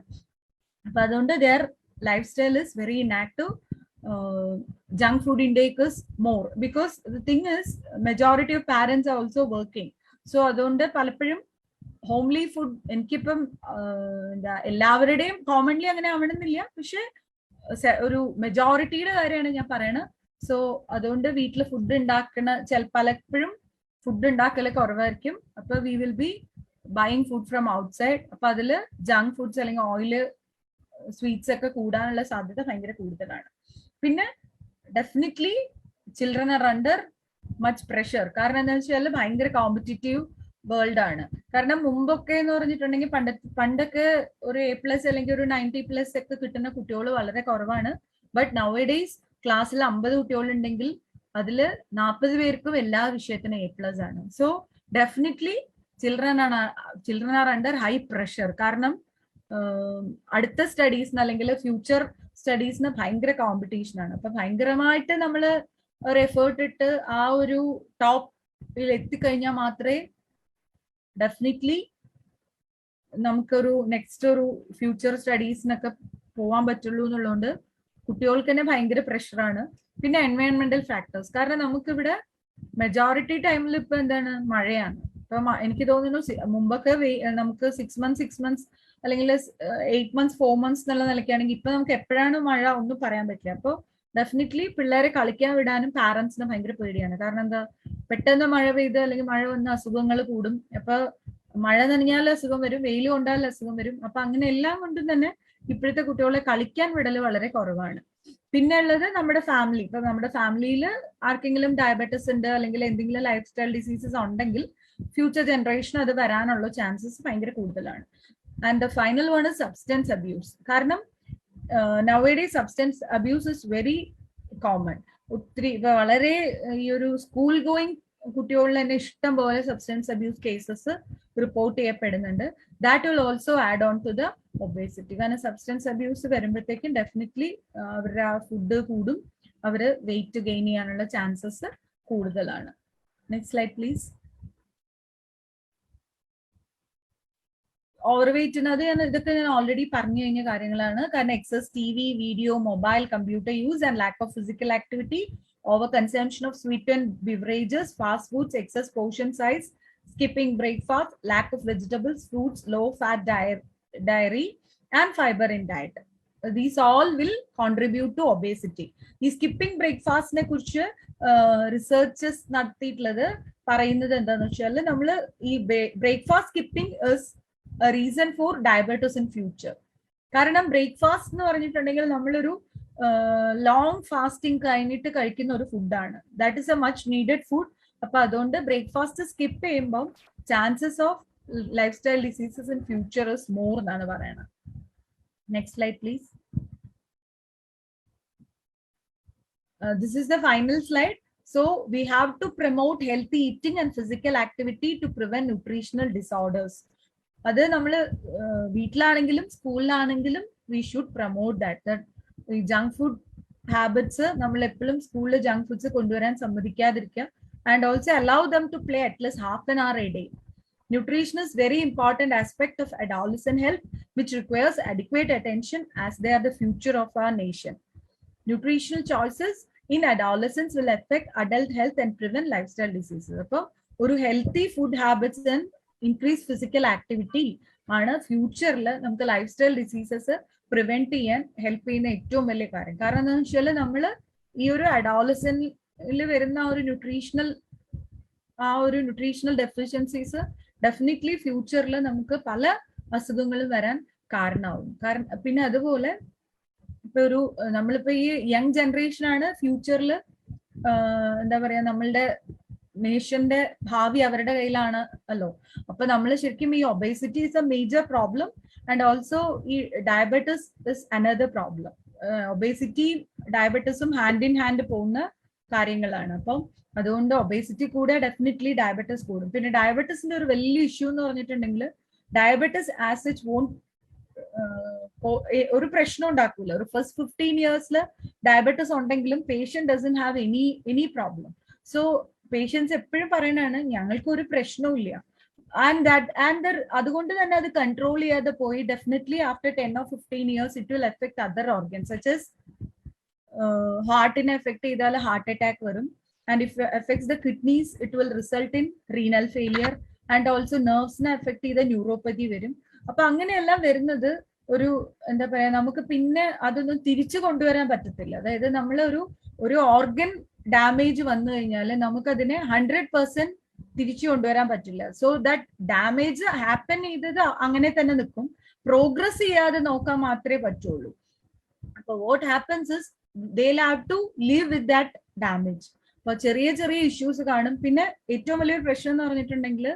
അപ്പൊ അതുകൊണ്ട് their lifestyle is very inactive. Junk food intake is more because the thing is majority of parents are also working. So അതുകൊണ്ട് പലപ്പോഴും ഹോംലി ഫുഡ് എനിക്കിപ്പം എന്താ എല്ലാവരുടെയും കോമൺലി അങ്ങനെ ആവണമെന്നില്ല, പക്ഷെ ഒരു മെജോറിറ്റിയുടെ കാര്യമാണ് ഞാൻ പറയണത്. സോ അതുകൊണ്ട് വീട്ടിൽ ഫുഡ് ഉണ്ടാക്കണ പലപ്പോഴും ഫുഡ് ഉണ്ടാക്കല് കുറവായിരിക്കും. അപ്പൊ V will B buying food from outside. അപ്പൊ അതില് ജങ്ക് ഫുഡ്സ് അല്ലെങ്കിൽ ഓയില്, സ്വീറ്റ്സ് ഒക്കെ കൂടാനുള്ള സാധ്യത ഭയങ്കര കൂടുതലാണ്. പിന്നെ definitely children are under much pressure. കാരണം എന്താണെന്ന് വെച്ചാൽ ഭയങ്കര കോമ്പറ്റീറ്റീവ് വേൾഡ് ആണ്. കാരണം മുമ്പൊക്കെ എന്ന് പറഞ്ഞിട്ടുണ്ടെങ്കിൽ പണ്ടൊക്കെ ഒരു A+ അല്ലെങ്കിൽ ഒരു 90+ ഒക്കെ കിട്ടുന്ന കുട്ടികൾ വളരെ കുറവാണ്. ബട്ട് നൗ എ ഡേയ്സ് ക്ലാസ്സിൽ 50 കുട്ടികളുണ്ടെങ്കിൽ അതില് 40 പേർക്കും എല്ലാ വിഷയത്തിനും A+ ആണ്. So definitely children are under high pressure. കാരണം അടുത്ത സ്റ്റഡീസിന് അല്ലെങ്കിൽ ഫ്യൂച്ചർ സ്റ്റഡീസിന് ഭയങ്കര കോമ്പറ്റീഷൻ ആണ്. അപ്പൊ ഭയങ്കരമായിട്ട് നമ്മൾ ഒരു എഫേർട്ട് ഇട്ട് ആ ഒരു ടോപ്പിൽ എത്തിക്കഴിഞ്ഞാൽ മാത്രമേ ഡെഫിനറ്റ്ലി നമുക്കൊരു നെക്സ്റ്റ് ഒരു ഫ്യൂച്ചർ സ്റ്റഡീസിനൊക്കെ പോവാൻ പറ്റുള്ളൂ എന്നുള്ളതുകൊണ്ട് കുട്ടികൾക്ക് തന്നെ ഭയങ്കര പ്രഷറാണ്. പിന്നെ എൻവയോൺമെന്റൽ ഫാക്ടേഴ്സ്. കാരണം നമുക്കിവിടെ മെജോറിറ്റി ടൈമിൽ ഇപ്പൊ എന്താണ്, മഴയാണ്. ഇപ്പൊ എനിക്ക് തോന്നുന്നു മുമ്പൊക്കെ നമുക്ക് 6 months അല്ലെങ്കിൽ 8 months 4 months എന്നുള്ള നിലയ്ക്കാണെങ്കിൽ ഇപ്പൊ നമുക്ക് എപ്പോഴാണ് മഴ ഒന്നും പറയാൻ പറ്റില്ല. അപ്പോൾ ഡെഫിനറ്റ്ലി പിള്ളേരെ കളിക്കാൻ വിടാനും പാരന്റ്സിന് ഭയങ്കര പേടിയാണ്. കാരണം എന്താ, പെട്ടെന്ന് മഴ പെയ്ത് അല്ലെങ്കിൽ മഴ വന്ന അസുഖങ്ങൾ കൂടും. അപ്പൊ മഴ നനഞ്ഞാൽ അസുഖം വരും, വെയിൽ കൊണ്ടാൽ അസുഖം വരും. അപ്പൊ അങ്ങനെ എല്ലാം കൊണ്ടും തന്നെ ഇപ്പോഴത്തെ കുട്ടികളെ കളിക്കാൻ വിടൽ വളരെ കുറവാണ്. പിന്നെ ഉള്ളത് നമ്മുടെ ഫാമിലി. ഇപ്പൊ നമ്മുടെ ഫാമിലിയിൽ ആർക്കെങ്കിലും ഡയബറ്റിസ് ഉണ്ട് അല്ലെങ്കിൽ എന്തെങ്കിലും ലൈഫ് സ്റ്റൈൽ ഡിസീസസ് ഉണ്ടെങ്കിൽ ഫ്യൂച്ചർ ജനറേഷൻ അത് വരാനുള്ള ചാൻസസ് ഭയങ്കര കൂടുതലാണ്. And the final one is substance abuse. കാരണം nowadays substance abuse is very common. ഒത്തിരി വളരെ ഈ ഒരു സ്കൂൾ ഗോയിങ് കുട്ടികളിൽ തന്നെ ഇഷ്ടം പോലെ സബ്സ്റ്റൻസ് അബ്യൂസ് കേസസ് റിപ്പോർട്ട് ചെയ്യപ്പെടുന്നുണ്ട്. That will also add on to the obesity. കാരണം സബ്സ്റ്റൻസ് അബ്യൂസ് വരുമ്പോഴത്തേക്കും ഡെഫിനറ്റ്ലി അവരുടെ ആ ഫുഡ് കൂടും, അവർ വെയിറ്റ് ഗെയിൻ ചെയ്യാനുള്ള ചാൻസസ് കൂടുതലാണ്. Next slide please. ഓവർ വെയിറ്റിനത് ഇതൊക്കെ ഞാൻ ഓൾറെഡി പറഞ്ഞു കഴിഞ്ഞ കാര്യങ്ങളാണ്. കാരണം excess TV, video, mobile, computer use and lack of physical activity, over consumption of sweetened beverages, fast foods, excess portion size, skipping breakfast, lack of vegetables, fruits, low fat dairy and fiber in diet. These all will contribute to obesity. ഈ skipping ബ്രേക്ക്ഫാസ്റ്റിനെ കുറിച്ച് researches നടത്തിയിട്ടുള്ളത് പറയുന്നത് എന്താണെന്ന് വെച്ചാൽ നമ്മൾ ഈ breakfast skipping is A reason for diabetes in future. കാരണം breakfast എന്ന് പറഞ്ഞിട്ടുണ്ടെങ്കിൽ നമ്മളൊരു ലോങ് ഫാസ്റ്റിംഗ് കഴിഞ്ഞിട്ട് കഴിക്കുന്ന ഒരു ഫുഡാണ്. That is A much needed food. അപ്പൊ അതുകൊണ്ട് ബ്രേക്ക്ഫാസ്റ്റ് സ്കിപ്പ് ചെയ്യുമ്പോൾ chances of life style diseases in future is more എന്നാണ് പറയുന്നത്. Next slide please. This is the final slide. So we have to promote healthy eating and physical activity to prevent nutritional disorders. അത് നമ്മൾ വീട്ടിലാണെങ്കിലും സ്കൂളിലാണെങ്കിലും we should promote that junk food habits നമ്മൾ എപ്പോഴും സ്കൂളിൽ junk foods കൊണ്ടുവരാൻ സമ്മതിക്കാതിരിക്കുക. And also allow them to play at least half an hour a day. Nutrition is very important aspect of adolescent health, which requires adequate attention as they are the future of our nation. Nutritional choices in adolescence will affect adult health and prevent lifestyle diseases. So, ഒരു healthy food habits and increased physical activity ആണ് ഫ്യൂച്ചറിൽ നമുക്ക് life style diseases prevent ചെയ്യാൻ help ചെയ്യുന്ന ഏറ്റവും വലിയ കാര്യം. കാരണം എന്താണെന്ന് വെച്ചാൽ നമ്മൾ ഈ ഒരു അഡോളസെന്റിൽ വരുന്ന ഒരു ന്യൂട്രീഷണൽ ഡെഫിഷ്യൻസീസ് ഡെഫിനറ്റ്ലി ഫ്യൂച്ചറിൽ നമുക്ക് പല അസുഖങ്ങളും വരാൻ കാരണമാവും. കാരണം പിന്നെ അതുപോലെ ഇപ്പൊ നമ്മളിപ്പോ ഈ യങ് ജനറേഷൻ ആണ് ഫ്യൂച്ചറിൽ എന്താ പറയാ നമ്മളുടെ നേഷന്റെ ഭാവി അവരുടെ കയ്യിലാണ് അല്ലോ. അപ്പൊ നമ്മൾ ശരിക്കും ഈ obesity is a major problem and also ഈ diabetes is another problem. Obesity ഡയബറ്റിസും ഹാൻഡ് ഇൻ ഹാൻഡ് പോകുന്ന കാര്യങ്ങളാണ്. അപ്പം അതുകൊണ്ട് ഒബേസിറ്റി കൂടെ ഡെഫിനറ്റ്ലി ഡയബറ്റിസ് കൂടും. പിന്നെ ഡയബറ്റിസിന്റെ ഒരു വലിയ ഇഷ്യൂ എന്ന് പറഞ്ഞിട്ടുണ്ടെങ്കിൽ ഡയബറ്റിസ് ആസ് സച്ച് വോണ്ട് ഒരു പ്രശ്നം ഉണ്ടാക്കൂല. ഒരു ഫസ്റ്റ് 15 years ഡയബറ്റിസ് ഉണ്ടെങ്കിലും patient doesn't have any problem. So patients എപ്പോഴും പറയുന്നതാണ് ഞങ്ങൾക്ക് ഒരു പ്രശ്നവും ഇല്ല. അതുകൊണ്ട് തന്നെ അത് കൺട്രോൾ ചെയ്യാതെ പോയി definitely after 10 or 15 years it will affect other organs such as ഹാർട്ടിനെ എഫക്ട് ചെയ്താൽ ഹാർട്ട് അറ്റാക്ക് വരും. And if affects the kidneys it will result in renal failure and also നെർവ്സിനെ എഫക്ട് ചെയ്ത ന്യൂറോപ്പതി വരും. അപ്പൊ അങ്ങനെയെല്ലാം വരുന്നത് ഒരു എന്താ പറയാ നമുക്ക് പിന്നെ അതൊന്നും തിരിച്ചു കൊണ്ടുവരാൻ പറ്റത്തില്ല. അതായത് ഒരു ഓർഗൻ ഡാമേജ് വന്നു കഴിഞ്ഞാൽ നമുക്കതിനെ 100% തിരിച്ചു കൊണ്ടുവരാൻ പറ്റില്ല. സോ ദാറ്റ് ഡാമേജ് ഹാപ്പൻ ചെയ്തത് അങ്ങനെ തന്നെ നിൽക്കും. പ്രോഗ്രസ് ചെയ്യാതെ നോക്കാൻ മാത്രമേ പറ്റുള്ളൂ. അപ്പൊ what happens is they'll have to live with that damage. അപ്പൊ ചെറിയ ചെറിയ ഇഷ്യൂസ് കാണും. പിന്നെ ഏറ്റവും വലിയൊരു പ്രശ്നം എന്ന് പറഞ്ഞിട്ടുണ്ടെങ്കിൽ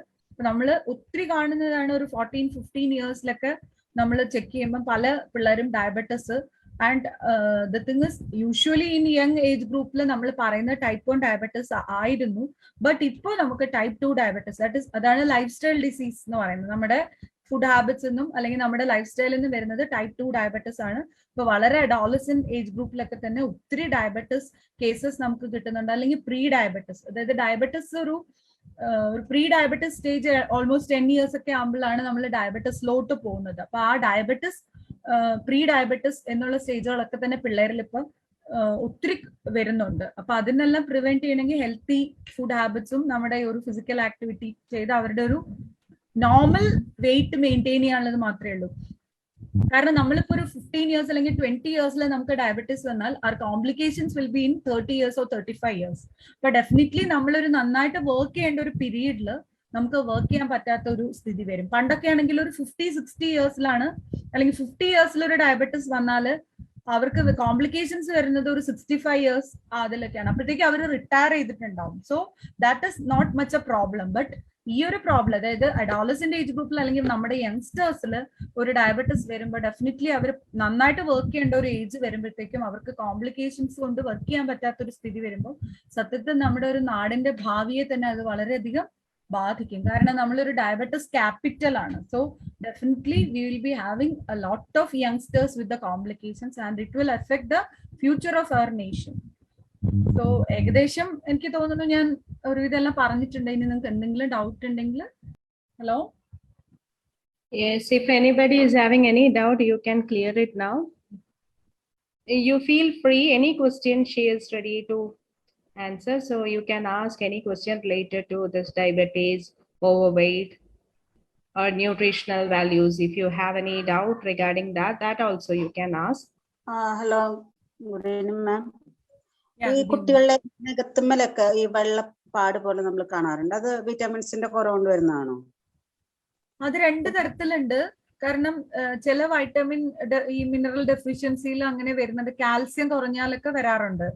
നമ്മൾ ഒത്തിരി കാണുന്നതാണ് ഒരു 14-15 yearsലൊക്കെ നമ്മൾ ചെക്ക് ചെയ്യുമ്പോൾ പല പിള്ളേരും diabetes. And the thing is usually in young age ഗ്രൂപ്പിൽ നമ്മൾ പറയുന്ന ടൈപ്പ് 1 ഡയബറ്റിസ് ആയിരുന്നു. ബട്ട് ഇപ്പോൾ നമുക്ക് ടൈപ്പ് 2 ഡയബറ്റിസ് അതാണ് ലൈഫ് സ്റ്റൈൽ ഡിസീസ് എന്ന് പറയുന്നത്. നമ്മുടെ ഫുഡ് ഹാബിറ്റ്സ് എന്നും അല്ലെങ്കിൽ നമ്മുടെ ലൈഫ് സ്റ്റൈലിൽ നിന്നും വരുന്നത് ടൈപ്പ് 2 ഡയബറ്റിസ് ആണ്. ഇപ്പൊ വളരെ അഡോളസെന്റ് ഏജ് ഗ്രൂപ്പിലൊക്കെ തന്നെ ഒത്തിരി ഡയബറ്റിസ് കേസസ് നമുക്ക് കിട്ടുന്നുണ്ട്. അല്ലെങ്കിൽ പ്രീ ഡയബറ്റിസ്, അതായത് ഡയബറ്റിസ് ഒരു pre diabetes stage almost 10 years ഒക്കെ ആകുമ്പോഴാണ് നമ്മൾ ഡയബറ്റിസിലോട്ട് പോകുന്നത്. അപ്പൊ ആ ഡയബറ്റിസ് പ്രീ ഡയബറ്റിസ് എന്നുള്ള സ്റ്റേജുകളൊക്കെ തന്നെ പിള്ളേരിൽ ഇപ്പം ഒത്തിരി വരുന്നുണ്ട്. അപ്പൊ അതിനെല്ലാം പ്രിവെന്റ് ചെയ്യണമെങ്കിൽ ഹെൽത്തി ഫുഡ് ഹാബിറ്റ്സും നമ്മുടെ ഒരു ഫിസിക്കൽ ആക്ടിവിറ്റി ചെയ്ത് അവരുടെ ഒരു നോർമൽ വെയിറ്റ് മെയിൻറ്റെയിൻ ചെയ്യാനുള്ളത് മാത്രമേ ഉള്ളൂ. കാരണം നമ്മളിപ്പോ ഒരു 15 years അല്ലെങ്കിൽ 20 years നമുക്ക് ഡയബറ്റീസ് വന്നാൽ our complications will be in 30 years or 35 years. അപ്പൊ ഡെഫിനറ്റ്ലി നമ്മളൊരു നന്നായിട്ട് വർക്ക് ചെയ്യേണ്ട ഒരു പീരീഡിൽ നമുക്ക് വർക്ക് ചെയ്യാൻ പറ്റാത്ത ഒരു സ്ഥിതി വരും. പണ്ടൊക്കെ ആണെങ്കിൽ ഒരു 50-60 yearsലാണ് അല്ലെങ്കിൽ 50 yearsൽ ഒരു ഡയബറ്റീസ് വന്നാൽ അവർക്ക് കോംപ്ലിക്കേഷൻസ് വരുന്നത് ഒരു 65 years അതിലൊക്കെയാണ്. അപ്പോഴത്തേക്ക് അവർ റിട്ടയർ ചെയ്തിട്ടുണ്ടാവും. So that is not much a problem. But ഈ ഒരു പ്രോബ്ലം, അതായത് അഡോളസെന്റ് ഏജ് ഗ്രൂപ്പിൽ അല്ലെങ്കിൽ നമ്മുടെ യങ്സ്റ്റേഴ്സിൽ ഒരു ഡയബറ്റിസ് വരുമ്പോൾ ഡെഫിനറ്റ്ലി അവർ നന്നായിട്ട് വർക്ക് ചെയ്യേണ്ട ഒരു ഏജ് വരുമ്പോഴത്തേക്കും അവർക്ക് കോംപ്ലിക്കേഷൻസ് കൊണ്ട് വർക്ക് ചെയ്യാൻ പറ്റാത്തൊരു സ്ഥിതി വരുമ്പോൾ സത്യത്തിൽ നമ്മുടെ ഒരു നാടിന്റെ ഭാവിയെ തന്നെ അത് വളരെയധികം ബാധിക്കും. കാരണം നമ്മളൊരു ഡയബറ്റിസ് ക്യാപിറ്റൽ ആണ്. So definitely we will be having a lot of youngsters with the complications and it will affect the future of our nation. So ഏകദേശം എനിക്ക് തോന്നുന്നു ഞാൻ ഒരു ഇതെല്ലാം പറഞ്ഞിട്ടുണ്ട്. ഇനി നിങ്ങൾക്ക് എന്തെങ്കിലും ഡൗട്ട് ഉണ്ടെങ്കിൽ. Hello. Yes, if anybody is having any doubt, you can clear it now. You feel free. Any question she is ready to answer. So you can ask any question related to this diabetes, overweight, or nutritional values. If you have any doubt regarding that, that also you can ask. Hello, good evening, ma'am. ഈ കുട്ടികളുടെ നഖത്തുമ്മലൊക്കെ ഈ വെള്ളപ്പാട് പോലെ നമ്മൾ കാണാറുണ്ട്. അത് വിറ്റാമിൻസിന്റെ കുറവുകൊണ്ട് വരുന്നതാണോ? അത് രണ്ട് തരത്തിലുണ്ട്. കാരണം ചില വൈറ്റമിൻ ഈ മിനറൽ ഡെഫിഷ്യൻസിയിൽ അങ്ങനെ വരുന്നുണ്ട്. കാൽസ്യം കുറഞ്ഞാലൊക്കെ വരാറുണ്ട്.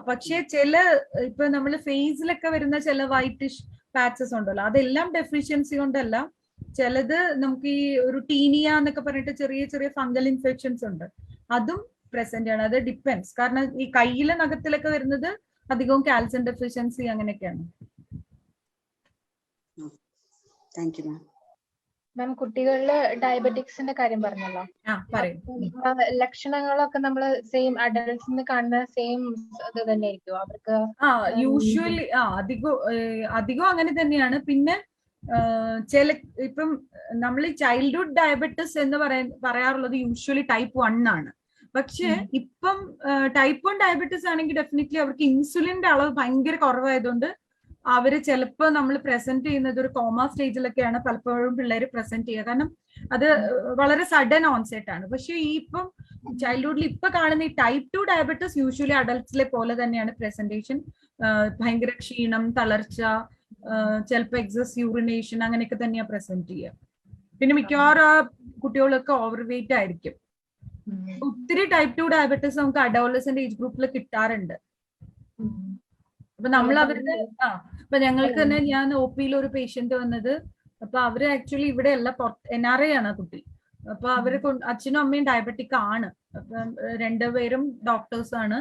പക്ഷെ ചില ഇപ്പൊ നമ്മൾ ഫേസിലൊക്കെ വരുന്ന ചില വൈറ്റിഷ് പാച്ചസ് ഉണ്ടല്ലോ, അതെല്ലാം ഡെഫിഷ്യൻസി കൊണ്ടല്ല. ചിലത് നമുക്ക് ഈ ഒരു ടീനിയ എന്നൊക്കെ പറഞ്ഞിട്ട് ചെറിയ ചെറിയ ഫംഗൽ ഇൻഫെക്ഷൻസ് ഉണ്ട്, അതും പ്രസന്റ് ആണ്. അത് ഡിപ്പെൻസ്. കാരണം ഈ കയ്യിലെ നഖത്തിലൊക്കെ വരുന്നത് അധികവും കാൽസ്യം ഡെഫിഷ്യൻസി അങ്ങനെയൊക്കെയാണ്. മാം, കുട്ടികളില് ഡയബറ്റിക്സിന്റെ കാര്യം പറഞ്ഞല്ലോ, ലക്ഷണങ്ങളൊക്കെ നമ്മൾ സെയിം അഡൽട്സിന് കാണുന്ന സെയിം ഇത് തന്നെയായിരിക്കും അവർക്ക്? യൂഷ്വലി അധികം അങ്ങനെ തന്നെയാണ്. പിന്നെ ചില ഇപ്പം നമ്മൾ ഈ ചൈൽഡ്ഹുഡ് ഡയബറ്റിസ് എന്ന് പറയാറുള്ളത് യൂഷ്വലി ടൈപ്പ് 1 ആണ്. പക്ഷെ ഇപ്പം ടൈപ്പ് 1 ഡയബറ്റിസ് ആണെങ്കിൽ ഡെഫിനറ്റ്ലി അവർക്ക് ഇൻസുലിന്റെ അളവ് ഭയങ്കര കുറവായതുകൊണ്ട് അവര് ചിലപ്പോ നമ്മൾ പ്രസന്റ് ചെയ്യുന്നത് ഒരു കോമ സ്റ്റേജിലൊക്കെയാണ് പലപ്പോഴും പിള്ളേര് പ്രസന്റ് ചെയ്യുക. കാരണം അത് വളരെ സഡൻ ഓൺസെറ്റ് ആണ്. പക്ഷെ ഈ ഇപ്പം ചൈൽഡ്ഹുഡിൽ ഇപ്പൊ കാണുന്ന ഈ ടൈപ്പ് 2 ഡയബറ്റിസ് യൂഷ്വലി അഡൽട്സിലെ പോലെ തന്നെയാണ് പ്രസന്റേഷൻ. ഭയങ്കര ക്ഷീണം, തളർച്ച, ചിലപ്പോ എക്സസ് യൂറിനേഷൻ അങ്ങനെയൊക്കെ തന്നെയാണ് പ്രസന്റ് ചെയ്യുക. പിന്നെ മിക്കവാറും കുട്ടികളൊക്കെ ഓവർ വെയിറ്റ് ആയിരിക്കും. ഒത്തിരി ടൈപ്പ് 2 ഡയബറ്റിസ് നമുക്ക് അഡോളസെന്റ് ഏജ് ഗ്രൂപ്പിൽ കിട്ടാറുണ്ട്. അപ്പൊ നമ്മൾ അവരുടെ അപ്പൊ ഞങ്ങൾക്ക് തന്നെ ഞാൻ OP-യിൽ ഒരു പേഷ്യന്റ് വന്നത്, അപ്പൊ അവര് ആക്ച്വലി ഇവിടെ അല്ല, NRI ആണ് കുട്ടി. അപ്പൊ അവര് അച്ഛനും അമ്മയും ഡയബറ്റിക് ആണ്. അപ്പം രണ്ടുപേരും ഡോക്ടേഴ്സ് ആണ്.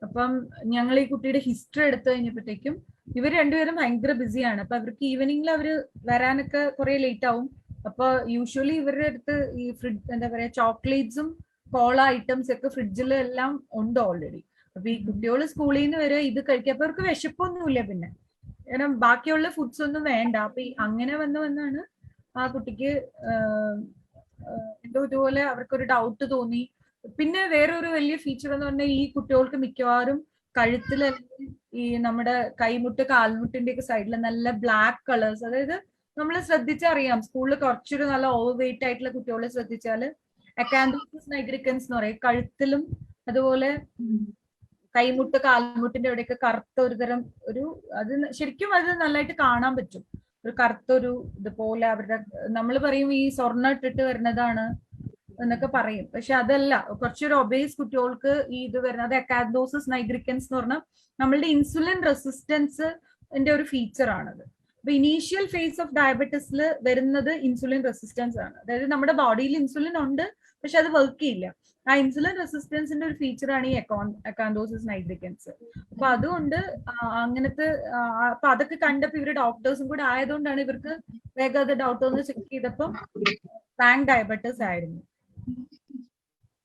അപ്പം ഞങ്ങൾ ഈ കുട്ടിയുടെ ഹിസ്റ്ററി എടുത്തു കഴിഞ്ഞപ്പോഴത്തേക്കും ഇവർ രണ്ടുപേരും ഭയങ്കര ബിസിയാണ്. അപ്പൊ അവർക്ക് ഈവനിങ്ങിൽ അവര് വരാനൊക്കെ കുറെ ലേറ്റ് ആവും. അപ്പൊ യൂഷ്വലി ഇവരുടെ അടുത്ത് ഈ എന്താ പറയാ ചോക്ലേറ്റ്സും കോള ഐറ്റംസ് ഒക്കെ ഫ്രിഡ്ജിൽ എല്ലാം ഉണ്ട് ഓൾറെഡി. അപ്പൊ ഈ കുട്ടികൾ സ്കൂളിൽ നിന്ന് വരെ ഇത് കഴിക്കുക. അപ്പൊ അവർക്ക് വിശപ്പൊന്നുമില്ല. പിന്നെ കാരണം ബാക്കിയുള്ള ഫുഡ്സ് ഒന്നും വേണ്ട. അപ്പൊ അങ്ങനെ വന്നാണ് ആ കുട്ടിക്ക് എന്തോ ഇതുപോലെ അവർക്കൊരു ഡൗട്ട് തോന്നി. പിന്നെ വേറൊരു വലിയ ഫീച്ചർ എന്ന് പറഞ്ഞാൽ ഈ കുട്ടികൾക്ക് മിക്കവാറും കഴുത്തിൽ ഈ നമ്മുടെ കൈമുട്ട് കാൽമുട്ടിന്റെ ഒക്കെ സൈഡിൽ നല്ല ബ്ലാക്ക് കളേഴ്സ്, അതായത് നമ്മൾ ശ്രദ്ധിച്ചറിയാം സ്കൂളിൽ കുറച്ചൊരു നല്ല ഓവർ വെയിറ്റ് ആയിട്ടുള്ള കുട്ടികളെ ശ്രദ്ധിച്ചാല് അക്കാന്തോസിസ് നൈഗ്രിക്കൻസ് എന്ന് പറയും. കഴുത്തിലും അതുപോലെ കൈമുട്ട് കാൽമുട്ടിന്റെ അവിടെയൊക്കെ കറുത്ത ഒരു തരം ഒരു അത് ശരിക്കും അത് നന്നായിട്ട് കാണാൻ പറ്റും. ഒരു കറുത്തൊരു ഇതുപോലെ അവരുടെ നമ്മൾ പറയും ഈ സ്വർണ്ണ ഇട്ടിട്ട് വരുന്നതാണ് എന്നൊക്കെ പറയും. പക്ഷെ അതല്ല, കുറച്ചൊരു ഒബേസ് കുട്ടികൾക്ക് ഈ ഇത് വരുന്നത് അക്കാന്തോസിസ് നൈഗ്രിക്കൻസ് എന്ന് പറഞ്ഞാൽ നമ്മളുടെ ഇൻസുലിൻ റെസിസ്റ്റൻസ് ഒരു ഫീച്ചർ ആണത്. അപ്പൊ ഇനീഷ്യൽ ഫേസ് ഓഫ് ഡയബറ്റിസിൽ വരുന്നത് ഇൻസുലിൻ റെസിസ്റ്റൻസ് ആണ്. അതായത് നമ്മുടെ ബോഡിയിൽ ഇൻസുലിൻ ഉണ്ട്, പക്ഷെ അത് വർക്ക് ചെയ്യില്ല. ആ ഇൻസുലിൻ റെസിസ്റ്റൻസിന്റെ ഒരു ഫീച്ചറാണ് ഈ അക്കാന്തോസിസ് നൈഗ്രിക്കൻസ്. അപ്പൊ അതുകൊണ്ട് അങ്ങനത്തെ അപ്പൊ അതൊക്കെ കണ്ടപ്പോ ഇവര് ഡോക്ടേഴ്സും കൂടെ ആയതുകൊണ്ടാണ് ഇവർക്ക് വേഗം അത് ഡൗട്ട് ഒന്ന് ചെക്ക് ചെയ്തപ്പോ പാങ് ഡയബറ്റിസ് ആയിരുന്നു.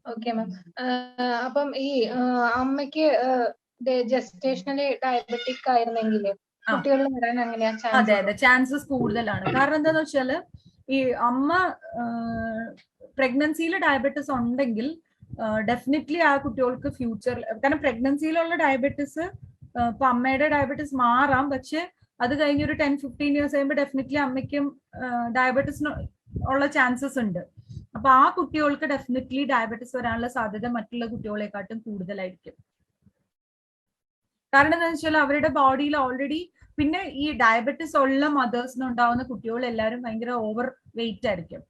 Okay ma'am. അപ്പം ഈ അമ്മയ്ക്ക് ജസ്റ്റേഷണലി ഡയബറ്റിക് ആയിരുന്നെങ്കിൽ കുട്ടികളിൽ വരാൻ എങ്ങനെയാ? അതെ അതെ, ചാൻസസ് കൂടുതലാണ്. കാരണം എന്താന്ന് വെച്ചാല് ഈ അമ്മ പ്രഗ്നൻസിയിൽ ഡയബറ്റിസ് ഉണ്ടെങ്കിൽ ഡെഫിനറ്റ്ലി ആ കുട്ടികൾക്ക് ഫ്യൂച്ചറിൽ, കാരണം പ്രഗ്നൻസിയിലുള്ള ഡയബറ്റിസ് ഇപ്പൊ അമ്മയുടെ ഡയബറ്റിസ് മാറാം, പക്ഷെ അത് കഴിഞ്ഞൊരു 10-15 years കഴിയുമ്പോൾ ഡെഫിനറ്റ്ലി അമ്മയ്ക്കും ഡയബറ്റിസിന് ഉള്ള ചാൻസസ് ഉണ്ട്. അപ്പൊ ആ കുട്ടികൾക്ക് ഡെഫിനറ്റ്ലി ഡയബറ്റിസ് വരാനുള്ള സാധ്യത മറ്റുള്ള കുട്ടികളെക്കാട്ടും കൂടുതലായിരിക്കും. കാരണം എന്താ വെച്ചാൽ അവരുടെ ബോഡിയിൽ ഓൾറെഡി, പിന്നെ ഈ ഡയബറ്റിസ് ഉള്ള മദേഴ്സിന് ഉണ്ടാവുന്ന കുട്ടികൾ എല്ലാവരും ഭയങ്കര ഓവർ വെയിറ്റ് ആയിരിക്കും.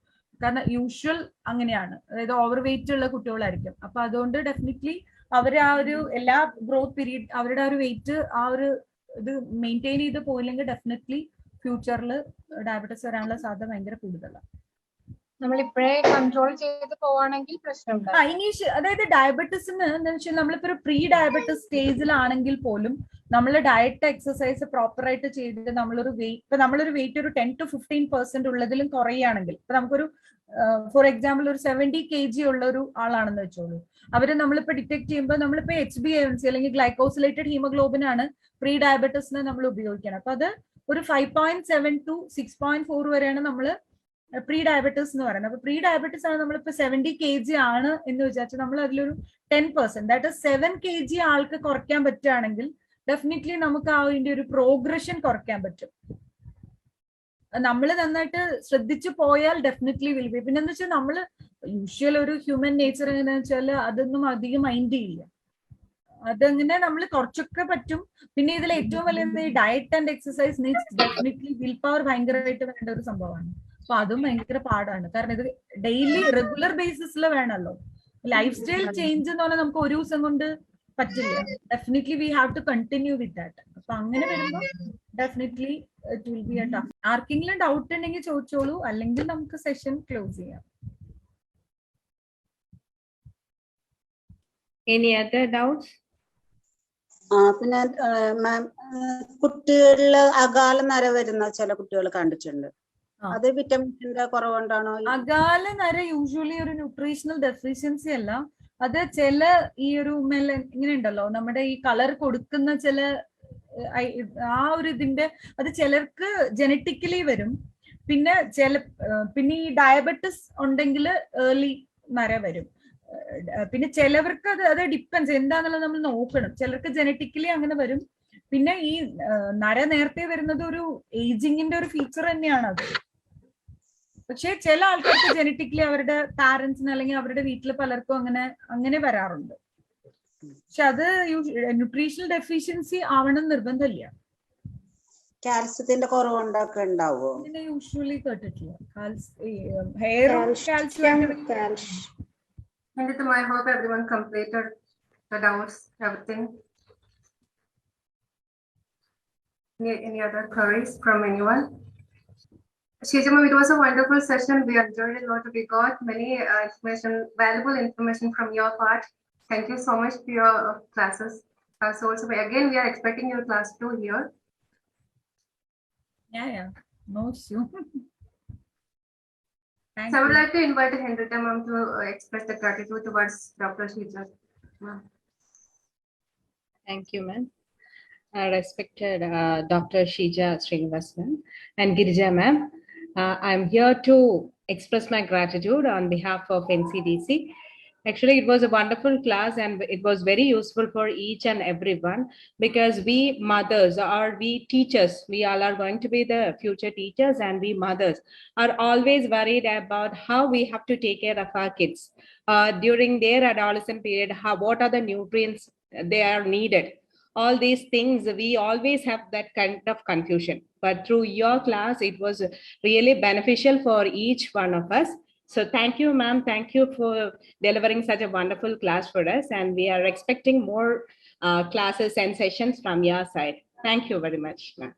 കാരണം യൂഷ്വൽ അങ്ങനെയാണ്, അതായത് ഓവർ വെയിറ്റ് ഉള്ള കുട്ടികളായിരിക്കും. അപ്പൊ അതുകൊണ്ട് ഡെഫിനറ്റ്ലി അവര് ആ ഒരു എല്ലാ ഗ്രോത്ത് പീരീഡ് അവരുടെ ആ ഒരു വെയിറ്റ് ആ ഒരു ഇത് മെയിൻറ്റെയിൻ ചെയ്ത് പോയില്ലെങ്കിൽ ഡെഫിനറ്റ്ലി ഫ്യൂച്ചറിൽ ഡയബറ്റീസ് വരാനുള്ള സാധ്യത ഭയങ്കര കൂടുതലാണ്. നമ്മളിപ്പോഴേ കൺട്രോൾ ചെയ്ത് പോവാണെങ്കിൽ പ്രശ്നം അതായത് ഡയബറ്റീസിന് എന്താ വെച്ചാൽ നമ്മളിപ്പോ ഒരു പ്രീ ഡയബറ്റിസ് സ്റ്റേജിലാണെങ്കിൽ പോലും നമ്മൾ ഡയറ്റ് എക്സസൈസ് പ്രോപ്പർ ആയിട്ട് ചെയ്തിട്ട് നമ്മളൊരു വെയിറ്റ് ഒരു 10 to 15% ഉള്ളതിലും കുറയുകയാണെങ്കിൽ, ഇപ്പൊ നമുക്കൊരു ഫോർ എക്സാമ്പിൾ ഒരു 70 kg ഉള്ള ഒരു ആളാണെന്ന് വെച്ചോളൂ, അവര് നമ്മളിപ്പോ ഡിറ്റക്ട് ചെയ്യുമ്പോൾ നമ്മളിപ്പോ HbA1c അല്ലെങ്കിൽ ഗ്ലൈക്കോസിലേറ്റഡ് ഹീമോഗ്ലോബിൻ ആണ് പ്രീ ഡയബറ്റിസിന് നമ്മൾ ഉപയോഗിക്കണം. അപ്പൊ അത് ഒരു 5.7 to 6.4 വരെയാണ് നമ്മൾ പ്രീ ഡയബറ്റീസ് എന്ന് പറയുന്നത്. അപ്പൊ പ്രീ ഡയബറ്റീസ് ആണ് നമ്മളിപ്പോ 70 kg ആണ് എന്ന് വിചാരിച്ചാൽ നമ്മൾ അതിലൊരു 10%, ദാറ്റ് ഇസ് 7 kg ആൾക്ക് കുറയ്ക്കാൻ പറ്റുകയാണെങ്കിൽ ഡെഫിനറ്റ്ലി നമുക്ക് അതിന്റെ ഒരു പ്രോഗ്രഷൻ കുറയ്ക്കാൻ പറ്റും. നമ്മൾ നന്നായിട്ട് ശ്രദ്ധിച്ചു പോയാൽ ഡെഫിനറ്റ്ലി വിൽ ബി. പിന്നെ എന്താ വെച്ചാൽ നമ്മള് യൂഷ്വൽ ഒരു ഹ്യൂമൻ നേച്ചർ എങ്ങനെയാ വെച്ചാൽ അതൊന്നും അധികം മൈൻഡ് ചെയ്യില്ല, അതങ്ങനെ നമ്മൾ കുറച്ചൊക്കെ പറ്റും. പിന്നെ ഇതിൽ ഏറ്റവും വലിയ diet and exercise needs definitely will power ഭയങ്കരമായിട്ട് വേണ്ട ഒരു സംഭവമാണ്. അപ്പൊ അതും ഭയങ്കര പാടാണ്, കാരണം ഇത് ഡെയിലി റെഗുലർ ബേസിസിൽ വേണമല്ലോ. ലൈഫ് സ്റ്റൈൽ ചേഞ്ച് എന്ന് പറഞ്ഞാൽ നമുക്ക് ഒരു ദിവസം കൊണ്ട് പറ്റില്ല. Definitely we have to continue with that. അപ്പൊ അങ്ങനെ വരുമ്പോൾ definitely it will be a tough. ആർക്കെങ്കിലും ഡൗട്ട് ഉണ്ടെങ്കിൽ ചോദിച്ചോളൂ, അല്ലെങ്കിൽ നമുക്ക് സെഷൻ ക്ലോസ് ചെയ്യാം. Any other doubts? പിന്നെ മാം, കുട്ടികളില് അകാല നര വരുന്ന ചില കുട്ടികൾ കണ്ടിട്ടുണ്ട്, അത് വിറ്റമിൻസിന്റെ കുറവുകൊണ്ടാണോ? അകാല നര യൂഷ്വലി ഒരു ന്യൂട്രീഷണൽ ഡെഫിഷ്യൻസി അല്ല, അത് ചില ഈ ഒരു ഇങ്ങനെ ഉണ്ടല്ലോ നമ്മുടെ ഈ കളർ കൊടുക്കുന്ന ചില ആ ഒരു ഇതിന്റെ അത് ചിലർക്ക് ജനറ്റിക്കലി വരും. പിന്നെ ഈ ഡയബറ്റിസ് ഉണ്ടെങ്കിൽ ഏർലി നര വരും. പിന്നെ ചിലവർക്ക് അത് ഡിപ്പെൻസ് എന്താന്നുള്ളത് നമ്മൾ നോക്കണം. ചിലർക്ക് ജനറ്റിക്കലി അങ്ങനെ വരും. പിന്നെ ഈ നര നേരത്തെ വരുന്നത് ഒരു ഏജിങ്ങിന്റെ ഒരു ഫീച്ചർ തന്നെയാണ് അത്. പക്ഷെ ചില ആൾക്കാർക്ക് ജനറ്റിക്കലി അവരുടെ പാരന്റ്സിന് അല്ലെങ്കിൽ അവരുടെ വീട്ടിൽ പലർക്കും അങ്ങനെ വരാറുണ്ട്. പക്ഷെ അത് ന്യൂട്രീഷണൽ ഡെഫിഷ്യൻസി ആവണം നിർബന്ധമില്ല. കാൽസ്യത്തിന്റെ കുറവുണ്ടൊക്കെ ഉണ്ടാവോ? ഇതിനെ യൂഷ്വലി കേട്ടിട്ടില്ല. ഹെയറും calcium. I hope everyone completed the doubts, everything. Any other queries from anyone? Shijama, it was a wonderful session. We enjoyed a lot. We got many valuable information from your part. Thank you so much for your classes. So also, again, we are expecting your class 2 here. Yeah. No issue. So I would like to invite Henrietta ma'am to express the gratitude towards Dr. Shija. Thank you, ma'am. Respected Dr. Shija Srinivasan and Girija ma'am, I'm here to express my gratitude on behalf of NCDC. Actually, it was a wonderful class and it was very useful for each and everyone, because we mothers or we teachers, we all are going to be the future teachers, and we mothers are always worried about how we have to take care of our kids during their adolescent period, what are the nutrients they are needed. All these things, we always have that kind of confusion. But through your class, it was really beneficial for each one of us. So thank you, ma'am. Thank you for delivering such a wonderful class for us. And we are expecting more classes and sessions from your side. Thank you very much, ma'am.